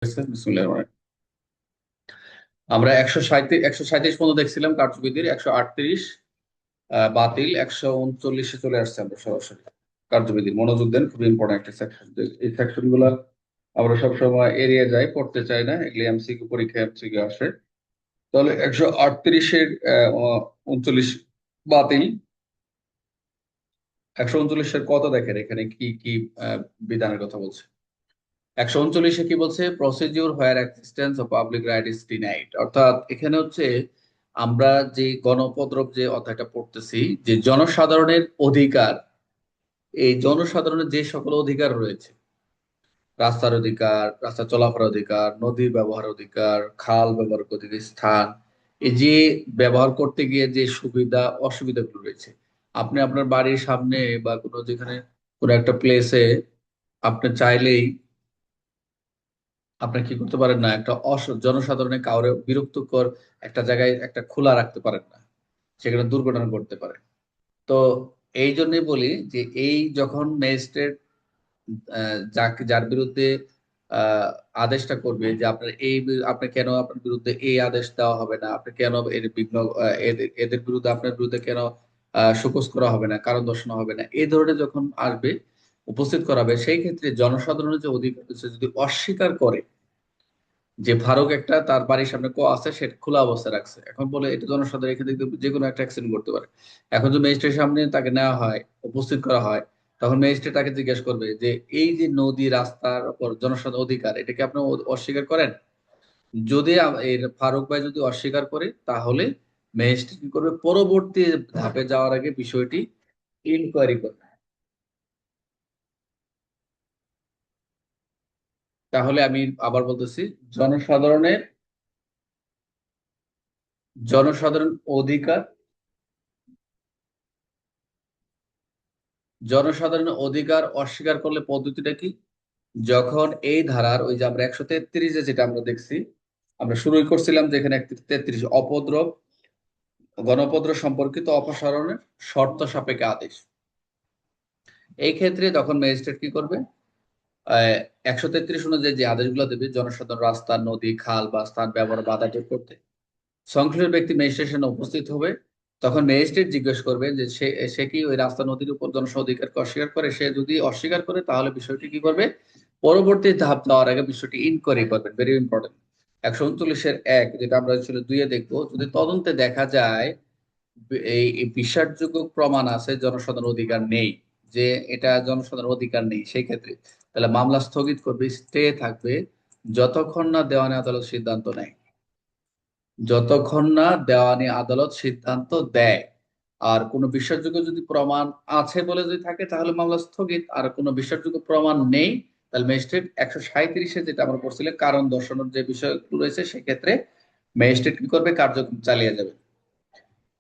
বিসমিল্লাহির রহমানির রহিম। আমরা 137 পর্যন্ত দেখছিলাম কার্যবিধির 138 বাতিল 139 চলে আসছে। আমরা সরাসরি কার্যবিধির মনোযোগ দেন, খুবই ইম্পর্টেন্ট একটা সেকশন। এই সেকশন গুলা আমরা সবসময় এড়িয়ে যাই, পড়তে চাই না, এগুলি এমসিকিউ পরীক্ষা এমসিকিউ আসে। তাহলে 138-এর 39 বাতিল। 139-এর কত দেখেন এখানে কি কি বিধানের কথা বলছে। 139-এ কি বলছে? Procedure where existence of public right is denied. অর্থাৎ এখানে হচ্ছে আমরা যে গণপদ্রব যে অধ্যায়টা পড়তেছি, যে জনসাধারণের অধিকার, এই জনসাধারণের যে সকল অধিকার রয়েছে, রাস্তার অধিকার, রাস্তা চলাফেরার অধিকার, নদীর ব্যবহার অধিকার, খাল ব্যবহার করতে গিয়ে স্থান, এই যে ব্যবহার করতে গিয়ে যে সুবিধা অসুবিধাগুলো রয়েছে, আপনি আপনার বাড়ির সামনে বা কোনো যেখানে কোনো একটা প্লেসে আপনি চাইলেই আপনি কি করতে পারেন না, একটা জনসাধারণের কাউরে বিরক্তকর একটা জায়গায় একটা খোলা রাখতে পারেন না, সেখানে দুর্ঘটনা ঘটতে পারে। তো এই জন্যই বলি যে এই যখন ম্যাজিস্ট্রেট যাকে যার বিরুদ্ধে আহ আদেশটা করবে যে আপনার আপনি কেন আপনার বিরুদ্ধে এই আদেশ দেওয়া হবে না, আপনি কেন এর বিঘ্ন, এদের বিরুদ্ধে আপনার বিরুদ্ধে কেন শোকজ করা হবে না, কারণ দর্শানো হবে না, এই ধরনের যখন আসবে, উপস্থিত করাবে, সেই ক্ষেত্রে জনসাধারণের যে অধিকার আছে যদি অস্বীকার করে যে ফারুক একটা তার বাড়ির সামনে আছে সেটা খোলা অবস্থায় রাখছে, এখন বলে এটা জনসাধারণ এখান থেকে যে কোনো একটা অ্যাক্সিডেন্ট করতে পারে। এখন যদি ম্যাজিস্ট্রেটের সামনে তাকে নেওয়া হয়, উপস্থিত করা হয়, তখন ম্যাজিস্ট্রেট তাকে জিজ্ঞেস করবে যে এই যে নদী রাস্তার উপর জনসাধারণ অধিকার, এটাকে আপনি অস্বীকার করেন? যদি এর ফারুক ভাই যদি অস্বীকার করে, তাহলে ম্যাজিস্ট্রেট কি করবে, পরবর্তী ধাপে যাওয়ার আগে বিষয়টি ইনকোয়ারি করবে। তাহলে আমি আবার বলতেছি, জনসাধারণের জনসাধারণ অধিকার, জনসাধারণের অধিকার অস্বীকার করলে পদ্ধতিটা কি? যখন এই ধারার ওই যে আমরা 133-এ যেটা আমরা দেখছি, আমরা শুরুই করছিলাম যে এখানে 133 অপদ্রব, গণপদ্রব সম্পর্কিত অপসারণের শর্ত সাপেক্ষে আদেশ। এই ক্ষেত্রে তখন ম্যাজিস্ট্রেট কি করবে? আহ 133 অনুযায়ী যে আদেশগুলো দেবে, জনসাধারণ রাস্তা, নদী, খাল বা স্থান ব্যবহার বাধা আরোপ করতে সংশ্লিষ্ট ব্যক্তি ম্যাজিস্ট্রেশনে উপস্থিত হবে। তখন ম্যাজিস্ট্রেট জিজ্ঞেস করবে যে সে সে কি ওই রাস্তা নদীর উপর জনস্বার্থ অধিকারকে অস্বীকার করে। সে যদি অস্বীকার করে, তাহলে বিষয়টি কি করবে, পরবর্তী ধাপ যাওয়ার আগে বিষয়টি ইনকোয়ারি করবেন। Very important. 139-এর 1 যেটা আমরা ছিল 2-এ দেখবো, যদি তদন্তে দেখা যায় এই বিশ্বাসযোগ্য প্রমাণ আছে জনসাধারণ অধিকার নেই, যে এটা জনসাধারণ অধিকার নেই, সেই ক্ষেত্রে তাহলে মামলা স্থগিত করবে, স্টে থাকবে, যতক্ষণ না দেওয়ানি আদালত সিদ্ধান্ত নেয়, যতক্ষণ না দেওয়ানি আদালত সিদ্ধান্ত দেয়। আর কোনো বিশ্বাসযোগ্য যদি প্রমাণ আছে বলে যদি থাকে, তাহলে মামলা স্থগিত। আর কোনো বিশ্বাসযোগ্য প্রমাণ নেই, তাহলে ম্যাজিস্ট্রেট 137-এ যেটা আমরা পড়ছিলাম কারণ দর্শানোর যে বিষয়গুলো রয়েছে, সেক্ষেত্রে ম্যাজিস্ট্রেট কি করবে, কার্যক্রম চালিয়ে যাবে।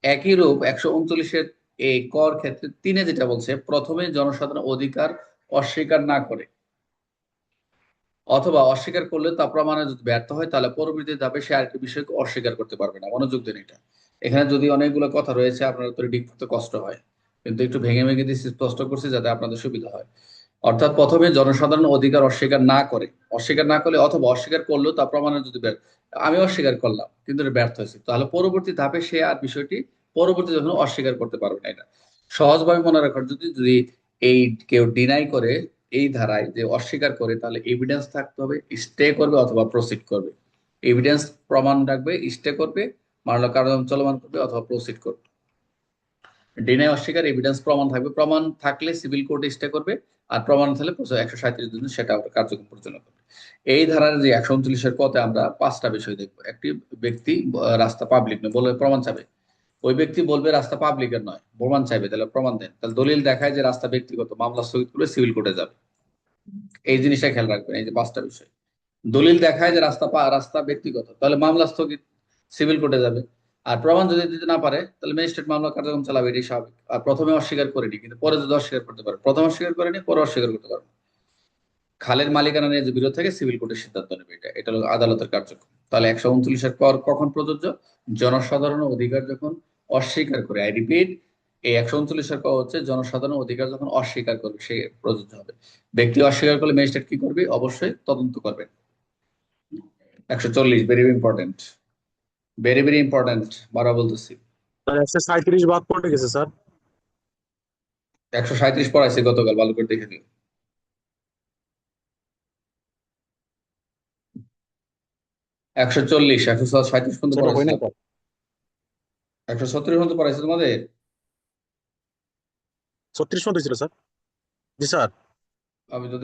একই রূপ 139-এর এই কর ক্ষেত্রে 3-এ যেটা বলছে, প্রথমে জনসাধারণ অধিকার অস্বীকার না করে অথবা অস্বীকার করলে তা প্রমাণে যদি ব্যর্থ হয়, তাহলে পরবর্তী ধাপে সে আরেকটি বিষয়কে অস্বীকার করতে পারবে না। মনোযোগ দিন এটা। এখানে যদি অনেকগুলো কথা রয়েছে, আপনার উত্তরে ডিক করতে কষ্ট হয়, কিন্তু একটু ভেঙে ভেঙে দিয়ে স্পষ্ট করছি যাতে আপনাদের সুবিধা হয়। অর্থাৎ প্রথমে জনসাধারণ অধিকার অস্বীকার না করে, অস্বীকার না করলে অথবা অস্বীকার করলেও তা প্রমাণে যদি আমি অস্বীকার করলাম কিন্তু এটা ব্যর্থ হয়েছে, তাহলে পরবর্তী ধাপে সে আর বিষয়টি পরবর্তী যখন অস্বীকার করতে পারবে না। এটা সহজভাবে মনে রাখার, যদি যদি এই কেউ ডিনাই করে, এই ধারায় যে অস্বীকার করে, তাহলে এভিডেন্স থাকতে হবে, স্টে করবে অথবা প্রসিড করবে। এভিডেন্স প্রমাণ রাখবে, স্টে করবে, মামলা কার্যক্রম চলমান করবে অথবা প্রসিড করবে। ডিনাই অস্বীকার, এভিডেন্স প্রমাণ থাকবে, প্রমাণ থাকলে সিভিল কোর্টে স্টে করবে, আর প্রমাণ থাকলে 137 দিন সেটা কার্যক্রম পরিচালনা করবে। এই ধারার যে 139-এর পথে আমরা 5টা বিষয় দেখবো। একটি ব্যক্তি রাস্তা পাবলিক নয় বলে প্রমাণ চাবে, ওই ব্যক্তি বলবে রাস্তা পাবলিকের নয়, প্রমাণ চাইবে, তাহলে প্রমাণ দেন, তাহলে দলিল দেখায় যে রাস্তা ব্যক্তিগত, মামলা স্থগিত করে সিভিল কোর্টে যাবে। এই জিনিসটা খেয়াল রাখবেন, এই যে 5টা বিষয়। দলিল দেখায় যে রাস্তা ব্যক্তিগত, তাহলে মামলা স্থগিত, সিভিল কোর্টে যাবে। আর প্রমাণ যদি দিতে না পারে, তাহলে ম্যাজিস্ট্রেট মামলা কার্যক্রম চালাবে, এটাই স্বাভাবিক। আর প্রথমে অস্বীকার করেনি কিন্তু পরে যদি অস্বীকার করতে পারে, প্রথমে অস্বীকার করেনি পরে অস্বীকার করতে পারবে। খালের মালিকানা নিয়ে যে বিরোধ থাকে, সিভিল কোর্টের সিদ্ধান্ত নেবে, এটা হলো আদালতের কার্যক্রম। তাহলে 139-এর পর কখন প্রযোজ্য? জনসাধারণ অধিকার যখন অস্বীকার করে। আই রিপিট, এই 139-এর পর হচ্ছে জনসাধারণ অধিকার যখন অস্বীকার করবে, সে প্রযোজ্য হবে। ব্যক্তি অস্বীকার করলে ম্যাজিস্ট্রেট কি করবে? অবশ্যই তদন্ত করবে। 140, very important, very very important, বারবার বলতেছি। স্যার 137 বাদ পড়ে গেছে স্যার। 137 পড়াইছে গতকাল, ভালো করে দেখে নিও। 140, 137 পর্যন্ত সেটা হয় না পড়াইছিলাম। স্যার। 136 পর্যন্ত পড়াইছে তোমাদের? 36 মতো ছিল স্যার। জি স্যার। আমি তো